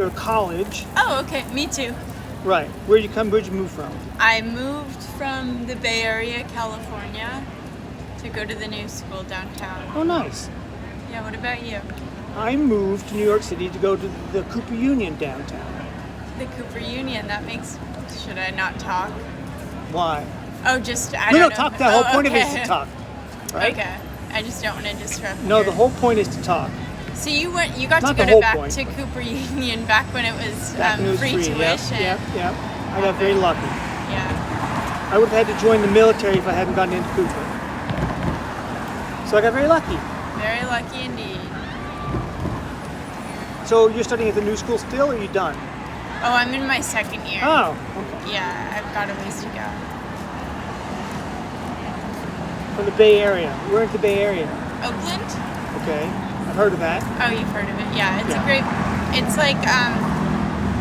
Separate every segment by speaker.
Speaker 1: Go to college.
Speaker 2: Oh, okay. Me too.
Speaker 1: Right. Where'd you move from?
Speaker 2: I moved from the Bay Area, California, to go to the new school downtown.
Speaker 1: Oh, nice.
Speaker 2: Yeah, what about you?
Speaker 1: I moved to New York City to go to the Cooper Union downtown.
Speaker 2: The Cooper Union, should I not talk?
Speaker 1: Why?
Speaker 2: Oh, just, I
Speaker 1: No,
Speaker 2: don't know.
Speaker 1: talk. The whole point of it is
Speaker 2: okay.
Speaker 1: to talk. Right?
Speaker 2: Okay. I just don't want to disrupt
Speaker 1: No,
Speaker 2: your-
Speaker 1: the whole point is to talk.
Speaker 2: So you got
Speaker 1: Not
Speaker 2: to
Speaker 1: the
Speaker 2: go
Speaker 1: whole
Speaker 2: back
Speaker 1: point,
Speaker 2: to
Speaker 1: but-
Speaker 2: Cooper Union back when it was,
Speaker 1: Back when it was
Speaker 2: free
Speaker 1: free.
Speaker 2: tuition.
Speaker 1: Yep. I got very lucky.
Speaker 2: Yeah.
Speaker 1: I would have had to join the military if I hadn't gotten into Cooper. So I got very lucky.
Speaker 2: Very lucky indeed.
Speaker 1: So you're studying at the new school still, or are you done?
Speaker 2: Oh, I'm in my second year.
Speaker 1: Oh, okay.
Speaker 2: Yeah, I've got a ways to go.
Speaker 1: From the Bay Area. We're in the Bay Area.
Speaker 2: Oakland?
Speaker 1: Okay. I've heard of that.
Speaker 2: Oh, you've heard of it. Yeah, it's
Speaker 1: Yeah.
Speaker 2: a great. It's like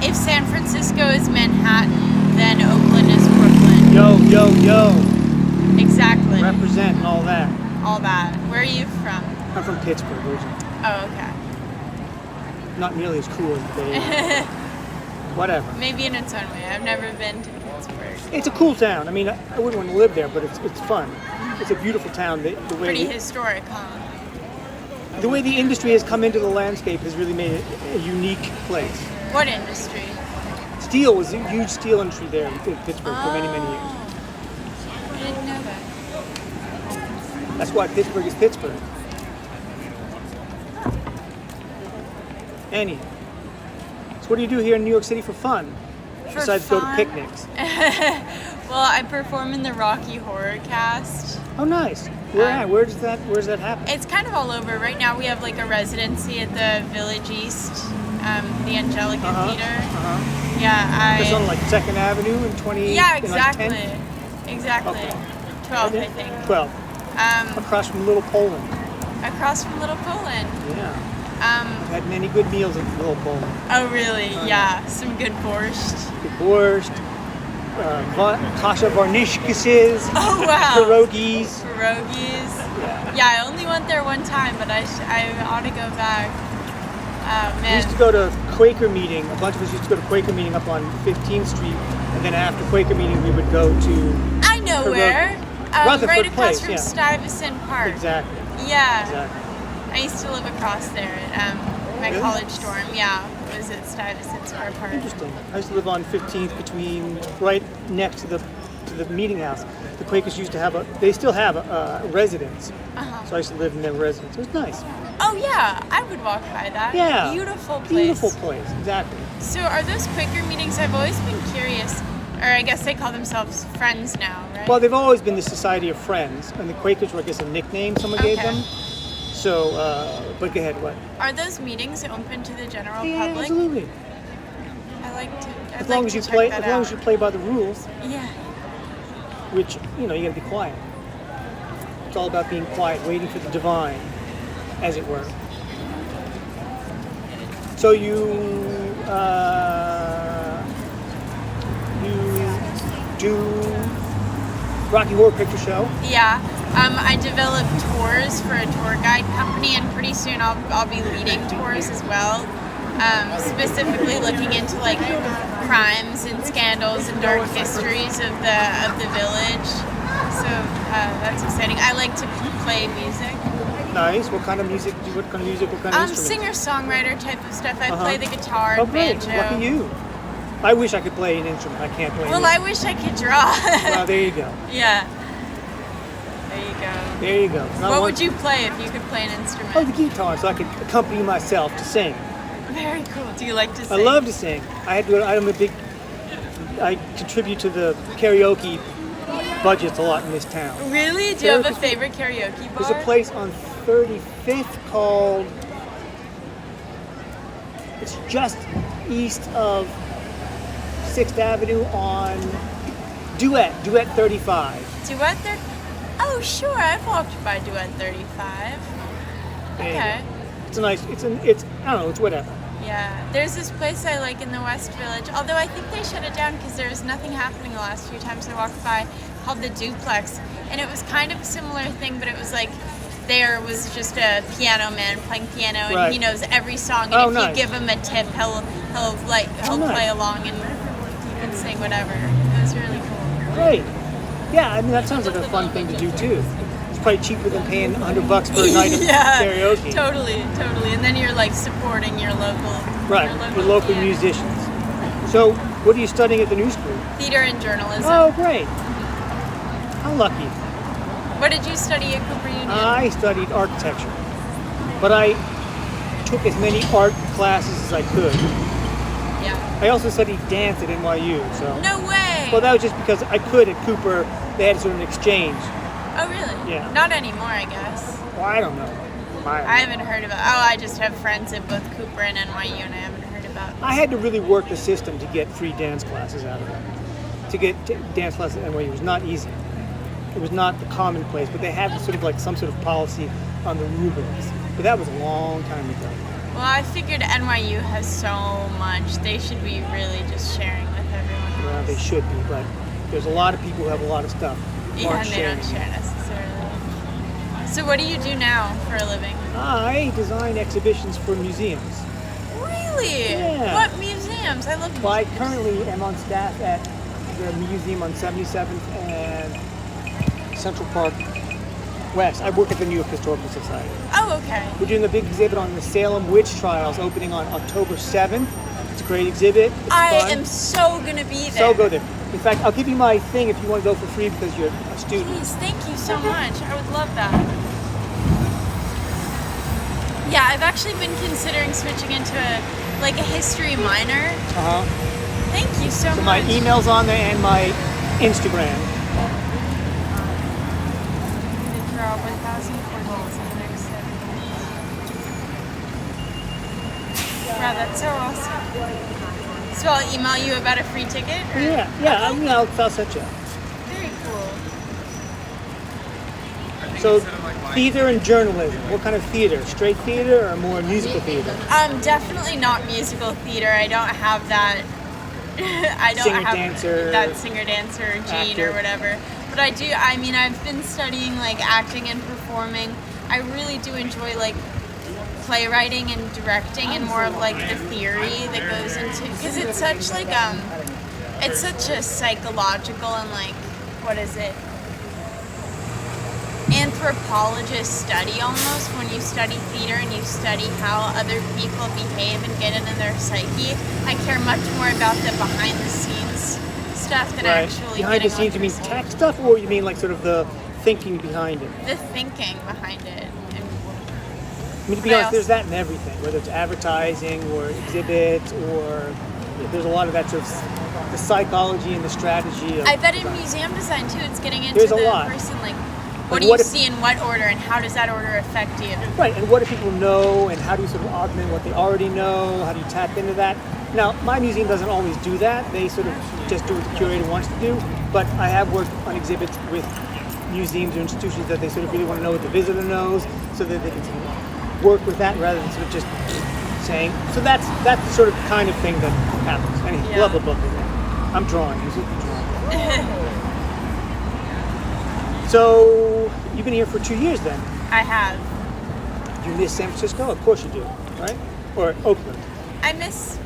Speaker 2: if San Francisco is Manhattan, then Oakland is Brooklyn.
Speaker 1: Yo.
Speaker 2: Exactly.
Speaker 1: Represent and all that.
Speaker 2: All that. Where are you from?
Speaker 1: I'm from Pittsburgh originally.
Speaker 2: Oh, okay.
Speaker 1: Not nearly as cool as the Bay Area. Whatever.
Speaker 2: Maybe in its own way. I've never been to Pittsburgh.
Speaker 1: It's a cool town. I mean, I wouldn't want to live there, but it's fun. It's a beautiful town. The
Speaker 2: Pretty
Speaker 1: way
Speaker 2: historic, huh?
Speaker 1: the way the industry has come into the landscape has really made it a unique place.
Speaker 2: What industry?
Speaker 1: Steel was a huge steel industry there in Pittsburgh for many years.
Speaker 2: I didn't know that.
Speaker 1: That's why Pittsburgh is Pittsburgh. Annie, so what do you do here in New York City for fun?
Speaker 2: For
Speaker 1: Besides go to
Speaker 2: fun?
Speaker 1: picnics.
Speaker 2: Well, I perform in the Rocky Horror Cast.
Speaker 1: Oh, nice. Where at? Where's that happen?
Speaker 2: It's kind of all over. Right now we have like a residency at the Village East, the Angelica Theater. Yeah,
Speaker 1: It's on like 2nd Avenue and 20.
Speaker 2: Yeah,
Speaker 1: and, like,
Speaker 2: exactly.
Speaker 1: 10th?
Speaker 2: Exactly.
Speaker 1: Okay.
Speaker 2: 12, I think.
Speaker 1: 12. Across from Little Poland.
Speaker 2: Across from Little Poland.
Speaker 1: Yeah. I've had many good meals at Little Poland.
Speaker 2: Oh, really? Yeah. Some good borscht.
Speaker 1: Good borscht, kasha varnishkises,
Speaker 2: Oh, wow.
Speaker 1: pierogies.
Speaker 2: Pierogies. Yeah, I only went there one time, but I ought to go back.
Speaker 1: We
Speaker 2: Man.
Speaker 1: used to go to Quaker meeting. A bunch of us used to go to Quaker meeting up on 15th Street, and then after Quaker meeting, we would go to
Speaker 2: I know
Speaker 1: Pierogi.
Speaker 2: where.
Speaker 1: Rutherford
Speaker 2: Right across
Speaker 1: Place,
Speaker 2: from
Speaker 1: yeah.
Speaker 2: Stuyvesant Park.
Speaker 1: Exactly.
Speaker 2: Yeah.
Speaker 1: Exactly.
Speaker 2: I used to live across there at my
Speaker 1: Really?
Speaker 2: college dorm. Yeah, it was at Stuyvesant Square Park.
Speaker 1: Interesting. I used to live on 15th between right next to the meeting house. The Quakers used to have they still have a residence. So I used to live in their residence. It was nice.
Speaker 2: Oh yeah, I would walk by that.
Speaker 1: Yeah.
Speaker 2: Beautiful place.
Speaker 1: Beautiful place. Exactly.
Speaker 2: So are those Quaker meetings? I've always been curious, or I guess they call themselves Friends now, right?
Speaker 1: Well, they've always been the Society of Friends, and the Quakers were, I guess, a nickname someone gave
Speaker 2: Okay.
Speaker 1: them. So, but go ahead, what?
Speaker 2: Are those meetings open to the general
Speaker 1: Yeah,
Speaker 2: public?
Speaker 1: absolutely.
Speaker 2: I like to. I'd
Speaker 1: As
Speaker 2: like
Speaker 1: long as
Speaker 2: to
Speaker 1: you
Speaker 2: check
Speaker 1: play,
Speaker 2: that
Speaker 1: as long
Speaker 2: out.
Speaker 1: as you play by the rules,
Speaker 2: Yeah.
Speaker 1: which you gotta be quiet. It's all about being quiet, waiting for the divine, as it were. So you do Rocky Horror Picture Show.
Speaker 2: Yeah. I develop tours for a tour guide company, and pretty soon I'll be leading tours as well. Specifically looking into like crimes and scandals and dark histories of the village. So that's exciting. I like to play music.
Speaker 1: Nice. What kind of music? What kind of instruments?
Speaker 2: Singer-songwriter type of stuff. I play the guitar
Speaker 1: Oh,
Speaker 2: and
Speaker 1: great.
Speaker 2: banjo.
Speaker 1: Lucky you. I wish I could play an instrument. I can't play.
Speaker 2: Well,
Speaker 1: an
Speaker 2: I wish I could draw.
Speaker 1: Well, there you go.
Speaker 2: Yeah. There you go.
Speaker 1: There you go.
Speaker 2: What would you play if you could play an instrument?
Speaker 1: Oh, the guitar, so I could accompany myself to sing.
Speaker 2: Very cool. Do you like to
Speaker 1: I
Speaker 2: sing?
Speaker 1: love to sing. I contribute to the karaoke budgets a lot in this town.
Speaker 2: Really? Do you have a favorite karaoke bar?
Speaker 1: There's a place on 35th called, it's just east of 6th Avenue on Duet 35.
Speaker 2: Duet 35? Oh, sure. I've walked by Duet 35.
Speaker 1: There you
Speaker 2: Okay.
Speaker 1: go. It's a nice, I don't know, it's whatever.
Speaker 2: Yeah. There's this place I like in the West Village, although I think they shut it down because there was nothing happening the last few times I walked by, called the Duplex. And it was kind of a similar thing, but it was like there was just a piano man playing piano, and
Speaker 1: Right.
Speaker 2: he knows every song. And
Speaker 1: Oh,
Speaker 2: if
Speaker 1: nice.
Speaker 2: you give him a tip, he'll
Speaker 1: nice.
Speaker 2: play along and sing whatever. It was really cool.
Speaker 1: Great. Yeah, I mean that sounds like a fun thing to do too. It's probably cheaper than paying $100 for a night of
Speaker 2: Yeah,
Speaker 1: karaoke.
Speaker 2: totally. And then you're like supporting your local,
Speaker 1: Right, your local
Speaker 2: theater.
Speaker 1: musicians. So, what are you studying at the New School?
Speaker 2: Theater and journalism.
Speaker 1: Oh, great. How lucky.
Speaker 2: What did you study at Cooper Union?
Speaker 1: I studied architecture, but I took as many art classes as I could.
Speaker 2: Yeah.
Speaker 1: I also studied dance at NYU, so.
Speaker 2: No way.
Speaker 1: Well, that was just because I could at Cooper. They had sort of an exchange.
Speaker 2: Oh, really?
Speaker 1: Yeah.
Speaker 2: Not anymore, I guess.
Speaker 1: Well, I don't know.
Speaker 2: I haven't heard about. Oh, I just have friends at both Cooper and NYU, and I haven't heard about.
Speaker 1: I had to really work the system to get free dance classes out of them. To get dance classes at NYU was not easy. It was not the commonplace, but they had sort of like some sort of policy on the rubrics. But that was a long time ago.
Speaker 2: Well, I figured NYU has so much. They should be really just sharing with everyone else.
Speaker 1: Well, they should be, but there's a lot of people who have a lot of stuff. who
Speaker 2: Yeah,
Speaker 1: aren't
Speaker 2: and they don't
Speaker 1: sharing.
Speaker 2: share necessarily. So, what do you do now for a living?
Speaker 1: I design exhibitions for museums.
Speaker 2: Really?
Speaker 1: Yeah.
Speaker 2: What museums? I love
Speaker 1: Well, I
Speaker 2: museums.
Speaker 1: currently am on staff at the museum on 77th and Central Park West. I work at the New York Historical Society.
Speaker 2: Oh, okay.
Speaker 1: We're doing a big exhibit on the Salem witch trials opening on October 7th. It's a great exhibit. It's
Speaker 2: I
Speaker 1: fun.
Speaker 2: am so gonna be there.
Speaker 1: So go there. In fact, I'll give you my thing if you want to go for free because you're a student.
Speaker 2: Please, thank you so much. I would love that. Yeah, I've actually been considering switching into a history minor.
Speaker 1: Uh-huh.
Speaker 2: Thank you so
Speaker 1: So
Speaker 2: much.
Speaker 1: my email's on there and my Instagram.
Speaker 2: Draw 1,000 portraits in the next 7 years. Wow, that's so awesome. So I'll email you about a free ticket? Or?
Speaker 1: Yeah, I'll set you up.
Speaker 2: Very cool.
Speaker 1: So, theater and journalism. What kind of theater? Straight theater or more musical theater?
Speaker 2: Definitely not musical theater. I don't have that. I don't
Speaker 1: Singer,
Speaker 2: have
Speaker 1: dancer,
Speaker 2: that singer dancer gene
Speaker 1: actor.
Speaker 2: or whatever. But I do. I mean, I've been studying like acting and performing. I really do enjoy like playwriting and directing and more of like the theory that goes into because it's such like it's such a psychological and like what is it? Anthropologist study almost when you study theater and you study how other people behave and get into their psyche. I care much more about the behind the scenes stuff than actually
Speaker 1: Behind the
Speaker 2: getting
Speaker 1: scenes,
Speaker 2: on
Speaker 1: you mean
Speaker 2: stage.
Speaker 1: tech stuff, or you mean like sort of the thinking behind it?
Speaker 2: The thinking behind it. And
Speaker 1: I mean, to be
Speaker 2: But I
Speaker 1: honest,
Speaker 2: also-
Speaker 1: there's that in everything, whether it's advertising or exhibits, or there's a lot of that sort of the psychology and the strategy. Of
Speaker 2: I bet in museum design too, it's getting into
Speaker 1: There's a
Speaker 2: the
Speaker 1: lot.
Speaker 2: person like
Speaker 1: Like,
Speaker 2: what do
Speaker 1: what
Speaker 2: you
Speaker 1: if-
Speaker 2: see in what order and how does that order affect you?
Speaker 1: Right, and what do people know, and how do you sort of augment what they already know? How do you tap into that? Now, my museum doesn't always do that. They sort of just do what the curator wants to do. But I have worked on exhibits with museums or institutions that they sort of really want to know what the visitor knows, so that they can sort of work with that rather than sort of just saying. So that's the sort of kind of thing that happens. Anyway,
Speaker 2: Yeah.
Speaker 1: love the book. I'm drawing. This is drawing. So you've been here for 2 years then.
Speaker 2: I have.
Speaker 1: You miss San Francisco? Of course you do, right? Or Oakland.
Speaker 2: I miss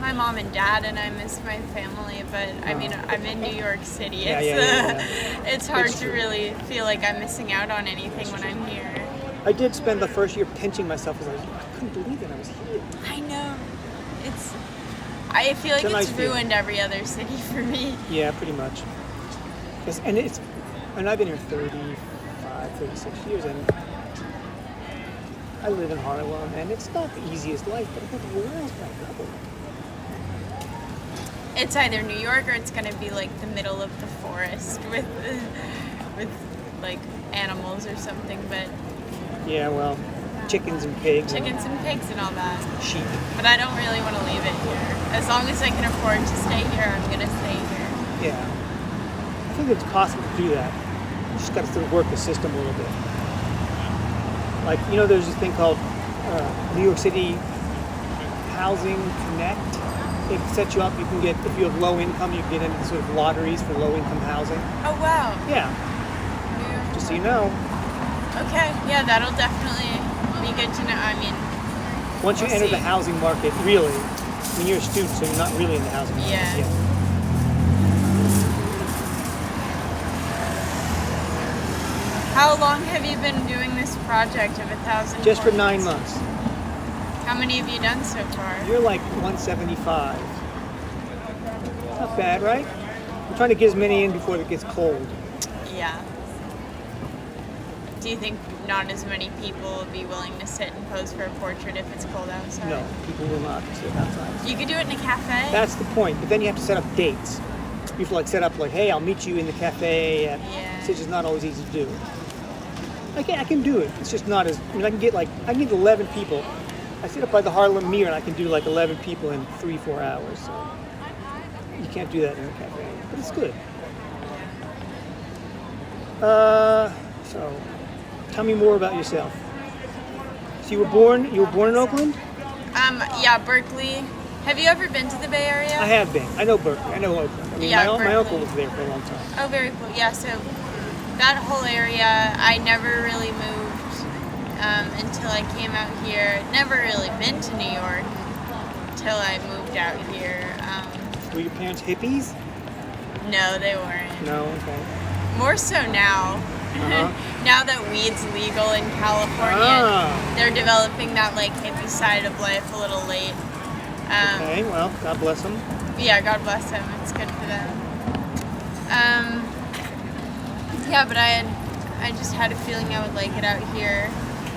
Speaker 2: my mom and dad and I miss my family, but I mean I'm in New York City.
Speaker 1: Yeah,
Speaker 2: It's
Speaker 1: yeah.
Speaker 2: it's hard
Speaker 1: It's
Speaker 2: to
Speaker 1: true.
Speaker 2: really feel like I'm missing out on anything when I'm here.
Speaker 1: I did spend the first year pinching myself because I couldn't believe that I was here.
Speaker 2: I know. I feel like
Speaker 1: It's a
Speaker 2: it's
Speaker 1: nice feeling.
Speaker 2: ruined every other city for me.
Speaker 1: Yeah, pretty much. And I've been here 35, 36 years, and I live in Harlem, and it's not the easiest life, but I think where else can I go?
Speaker 2: It's either New York or it's gonna be like the middle of the forest with like animals or something, but
Speaker 1: Yeah, well, chickens and pigs.
Speaker 2: chickens and pigs and all that.
Speaker 1: And sheep.
Speaker 2: But I don't really want to leave it here. As long as I can afford to stay here, I'm gonna stay here.
Speaker 1: Yeah. I think it's possible to do that. You just got to sort of work the system a little bit. Like, there's this thing called New York City Housing Connect. It sets you up. You can get, if you have low income, you can get into sort of lotteries for low income housing.
Speaker 2: Oh wow.
Speaker 1: Yeah, just so you know.
Speaker 2: Okay, yeah, that'll definitely be good to know. I mean,
Speaker 1: Once you
Speaker 2: We'll
Speaker 1: enter
Speaker 2: see.
Speaker 1: the housing market, really, I mean, you're a student, so you're not really in the housing market.
Speaker 2: Yeah. How long have you been doing this project of 1,000
Speaker 1: Just for
Speaker 2: portraits?
Speaker 1: 9 months.
Speaker 2: How many have you done so far?
Speaker 1: You're like 175. Not bad, right? I'm trying to get as many in before it gets cold.
Speaker 2: Yeah. Do you think not as many people will be willing to sit and pose for a portrait if it's cold outside?
Speaker 1: No, people will not sit outside.
Speaker 2: You could do it in a cafe.
Speaker 1: That's the point. But then you have to set up dates. You have to like set up like, hey, I'll meet you in the cafe.
Speaker 2: Yeah.
Speaker 1: It's just not always easy to do. I can do it. It's just not as. I mean, I can get 11 people. I sit up by the Harlem Mirror and I can do like 11 people in 3-4 hours. So you can't do that in a cafe, but it's good. So tell me more about yourself. So you were born in Oakland?
Speaker 2: Yeah, Berkeley. Have you ever been to the Bay Area?
Speaker 1: I have been. I know Berkeley. I know Oakland. I mean,
Speaker 2: Yeah,
Speaker 1: my
Speaker 2: Berkeley.
Speaker 1: uncle was there for a long time.
Speaker 2: Oh, very cool. Yeah, so that whole area, I never really moved until I came out here. Never really been to New York till I moved out here.
Speaker 1: Were your parents hippies?
Speaker 2: No, they weren't.
Speaker 1: No. Okay.
Speaker 2: More so now.
Speaker 1: Uh-huh.
Speaker 2: Now that weed's legal in California,
Speaker 1: Ah.
Speaker 2: they're developing that like hippie side of life a little late.
Speaker 1: Okay. Well, God bless them.
Speaker 2: Yeah, God bless them. It's good for them. Yeah, but I just had a feeling I would like it out here.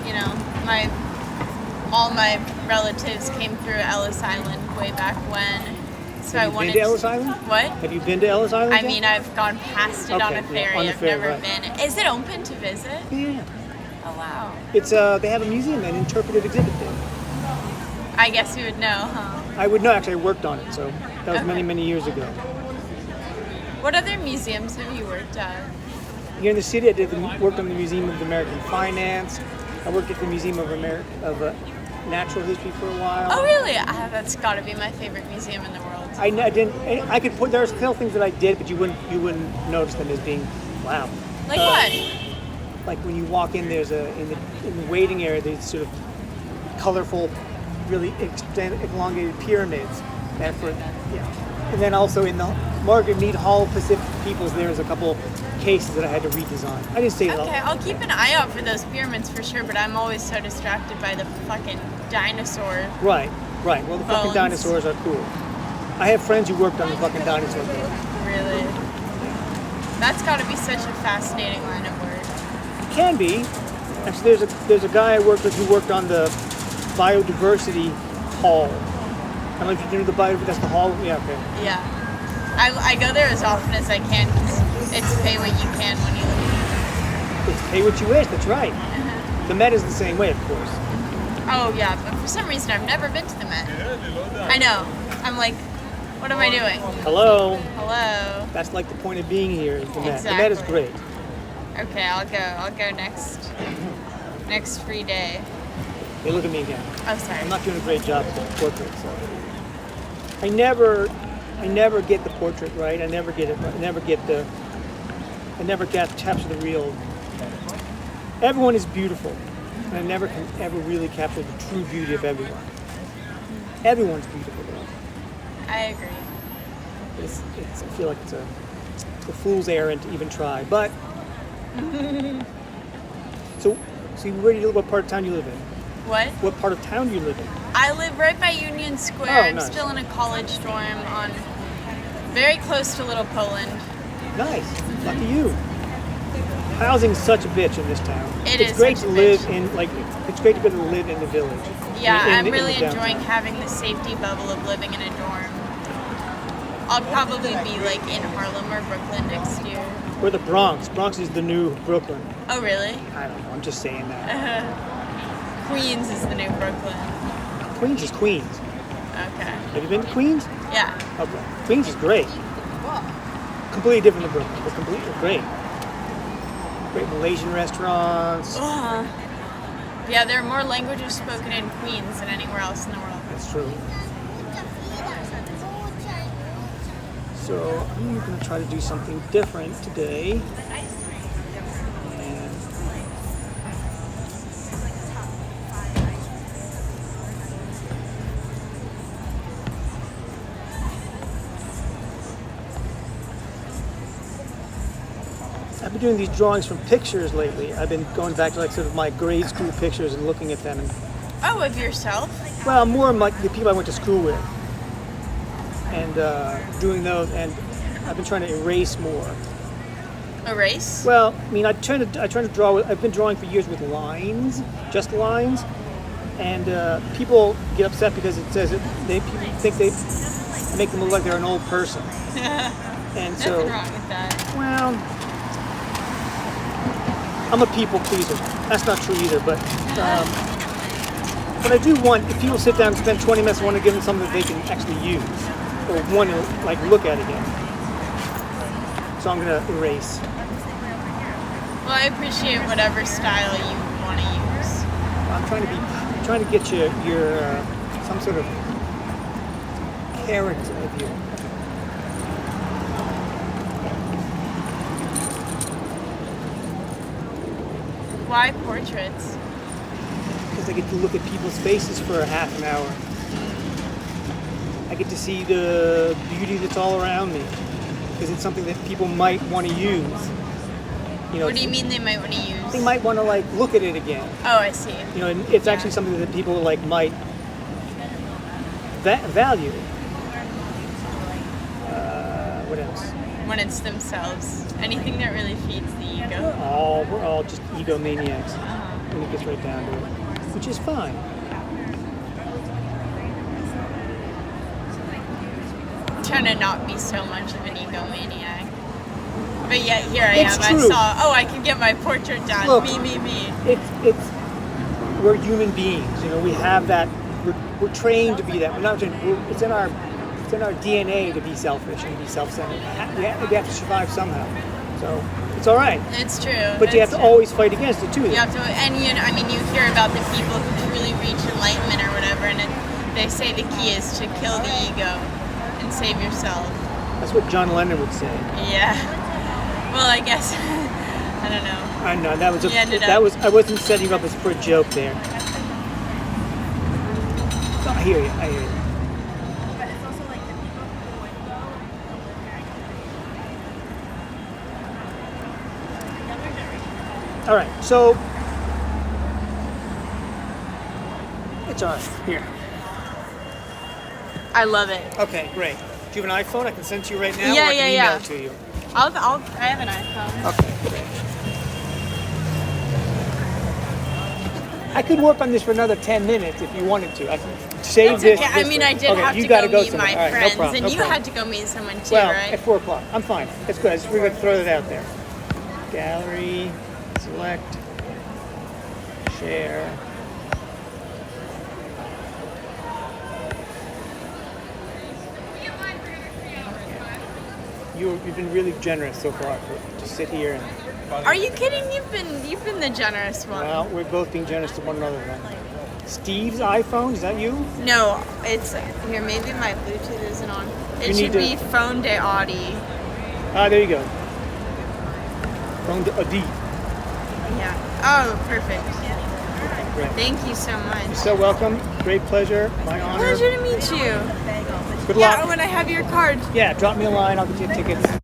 Speaker 2: You know, all my relatives came through Ellis Island way back when, so I
Speaker 1: Have you
Speaker 2: wanted
Speaker 1: been to Ellis Island?
Speaker 2: What?
Speaker 1: Have you been to Ellis Island?
Speaker 2: I
Speaker 1: yet?
Speaker 2: mean, I've gone past it on
Speaker 1: Okay,
Speaker 2: a
Speaker 1: yeah,
Speaker 2: ferry.
Speaker 1: on the
Speaker 2: I've
Speaker 1: ferry,
Speaker 2: never
Speaker 1: right.
Speaker 2: been. Is it open to visit?
Speaker 1: Yeah.
Speaker 2: Oh wow.
Speaker 1: It's they have a museum, an interpretive exhibit there.
Speaker 2: I guess you would know, huh?
Speaker 1: I would know. Actually, I worked on it, so that was
Speaker 2: Okay.
Speaker 1: many years ago.
Speaker 2: What other museums have you worked at?
Speaker 1: Here in the city, I worked on the Museum of American Finance. I worked at the Museum of Natural History for a while.
Speaker 2: Oh really? That's got to be my favorite museum in the world.
Speaker 1: I didn't. I could put. There are still things that I did, but you wouldn't notice them as being wow.
Speaker 2: Like what?
Speaker 1: Like when you walk in, there's in the waiting area. There's sort of colorful, really elongated pyramids. And and then also in the Margaret Mead Hall Pacific Peoples, there's a couple cases that I had to redesign. I didn't say
Speaker 2: Okay, I'll keep an eye out for those pyramids for sure, but I'm always so distracted by the fucking dinosaur.
Speaker 1: Right. Well, the fucking
Speaker 2: Bones.
Speaker 1: dinosaurs are cool. I have friends who worked on the fucking dinosaurs.
Speaker 2: Really? That's got to be such a fascinating line of work.
Speaker 1: Can be. Actually, there's a guy I worked with who worked on the biodiversity hall. I don't know if you know the biodiversity. That's the hall. Yeah. Okay.
Speaker 2: Yeah. I go there as often as I can because it's pay what you can when you live.
Speaker 1: It's pay what you wish. That's right. The Met is the same way, of course.
Speaker 2: Oh yeah, but for some reason I've never been to the Met. I know. I'm like, what am I doing?
Speaker 1: Hello.
Speaker 2: Hello.
Speaker 1: That's like the point of being here. Is the Met. The Met is
Speaker 2: Exactly.
Speaker 1: great.
Speaker 2: Okay, I'll go next free day.
Speaker 1: Hey, look at me again.
Speaker 2: Oh, sorry.
Speaker 1: I'm not doing a great job with the portrait. So. I never get the portrait right. I never get it. I never capture the real. Everyone is beautiful, and I never can ever really capture the true beauty of everyone. Everyone's beautiful, though.
Speaker 2: I agree.
Speaker 1: I feel like it's a fool's errand to even try. But so you ready to live? What part of town you live in?
Speaker 2: What?
Speaker 1: What part of town do you live in?
Speaker 2: I live right by Union Square.
Speaker 1: Oh,
Speaker 2: I'm
Speaker 1: nice.
Speaker 2: still in a college dorm on very close to Little Poland.
Speaker 1: Nice. Lucky you. Housing's such a bitch in this town.
Speaker 2: It
Speaker 1: It's
Speaker 2: is
Speaker 1: great
Speaker 2: such
Speaker 1: to
Speaker 2: a
Speaker 1: live
Speaker 2: bitch.
Speaker 1: in it's great to be able to live in the village.
Speaker 2: Yeah,
Speaker 1: In
Speaker 2: I'm
Speaker 1: the
Speaker 2: really
Speaker 1: downtown.
Speaker 2: enjoying having the safety bubble of living in a dorm. I'll probably be like in Harlem or Brooklyn next year.
Speaker 1: Or the Bronx. Bronx is the new Brooklyn.
Speaker 2: Oh, really?
Speaker 1: I don't know. I'm just saying that.
Speaker 2: Queens is the new Brooklyn.
Speaker 1: Queens is Queens.
Speaker 2: Okay.
Speaker 1: Have you been to Queens?
Speaker 2: Yeah.
Speaker 1: Okay. Queens is great. Completely different than Brooklyn, but completely great. Great Malaysian restaurants.
Speaker 2: Yeah, there are more languages spoken in Queens than anywhere else in the world.
Speaker 1: That's true. So I'm going to try to do something different today. And I've been doing these drawings from pictures lately. I've been going back to like sort of my grade school pictures and looking at them. And,
Speaker 2: Oh, of yourself?
Speaker 1: well, more of like the people I went to school with, and doing those. And I've been trying to erase more.
Speaker 2: Erase?
Speaker 1: Well, I mean, I try to draw. I've been drawing for years with lines, just lines, and people get upset because it says people think they make them look like they're an old person. And so,
Speaker 2: Nothing wrong with that.
Speaker 1: well, I'm a people pleaser. That's not true either, but I do want, if people sit down and spend 20 minutes, I want to give them something that they can actually use or want to like look at again. So I'm going to erase.
Speaker 2: Well, I appreciate whatever style you want to use.
Speaker 1: I'm trying to get your some sort of character of you.
Speaker 2: Why portraits?
Speaker 1: Because I get to look at people's faces for a half an hour. I get to see the beauty that's all around me. Because it's something that people might want to use. You know,
Speaker 2: What do you mean they might want to use?
Speaker 1: they might want to like look at it again.
Speaker 2: Oh, I see.
Speaker 1: You know, and it's actually something that people like might value. What else?
Speaker 2: When it's themselves. Anything that really feeds the ego.
Speaker 1: We're all just egomaniacs when it gets right down to it, which is fine.
Speaker 2: I'm trying to not be so much of an egomaniac. But yet here I
Speaker 1: It's
Speaker 2: am.
Speaker 1: true.
Speaker 2: I saw, I can get my portrait done.
Speaker 1: Look,
Speaker 2: Me.
Speaker 1: It's we're human beings. You know, we have that. We're trained to be that. We're not trained. It's in our DNA to be selfish and be self-centered. We have to survive somehow. So it's all right.
Speaker 2: It's true.
Speaker 1: But you have
Speaker 2: It's
Speaker 1: to
Speaker 2: true.
Speaker 1: always fight against it too.
Speaker 2: You have to, and you hear about the people who truly reach enlightenment or whatever, and they say the key is to kill the ego and save yourself.
Speaker 1: That's what John Lennon would say.
Speaker 2: Yeah. Well, I guess I don't know.
Speaker 1: I know that was
Speaker 2: You ended
Speaker 1: that
Speaker 2: up-
Speaker 1: was I wasn't setting up as for a joke there. I hear you. All right, so it's on here.
Speaker 2: I love it.
Speaker 1: Okay, great. Do you have an iPhone? I can send it to you right now.
Speaker 2: Yeah,
Speaker 1: or I can
Speaker 2: yeah.
Speaker 1: email it to you.
Speaker 2: I have an iPhone.
Speaker 1: Okay, great. I could work on this for another 10 minutes if you wanted to. I can save
Speaker 2: That's
Speaker 1: this.
Speaker 2: okay. I
Speaker 1: this
Speaker 2: mean,
Speaker 1: way.
Speaker 2: I did
Speaker 1: Okay,
Speaker 2: have
Speaker 1: you
Speaker 2: to
Speaker 1: gotta
Speaker 2: go meet
Speaker 1: somewhere.
Speaker 2: my
Speaker 1: All right, no
Speaker 2: friends,
Speaker 1: problem,
Speaker 2: and
Speaker 1: no
Speaker 2: you
Speaker 1: problem.
Speaker 2: had to go meet someone too,
Speaker 1: Well,
Speaker 2: right?
Speaker 1: at 4 o'clock. I'm fine. It's good. I just figured I'd throw that out there. Gallery, select, share. You've been really generous so far to sit here and,
Speaker 2: Are you kidding? You've been the generous one.
Speaker 1: well, we're both being generous to one another then. Steve's iPhone, is that you?
Speaker 2: No, it's here. Maybe my Bluetooth isn't on. It
Speaker 1: You
Speaker 2: should
Speaker 1: need
Speaker 2: be
Speaker 1: to-
Speaker 2: Phone de Audi.
Speaker 1: Ah, there you go. Phone a D.
Speaker 2: Yeah. Oh, perfect.
Speaker 1: Great.
Speaker 2: Thank you so much.
Speaker 1: You're so welcome. Great pleasure. My honor.
Speaker 2: Pleasure to meet you.
Speaker 1: Good
Speaker 2: Yeah,
Speaker 1: luck.
Speaker 2: when I have your card.
Speaker 1: Yeah, drop me a line. I'll get you tickets.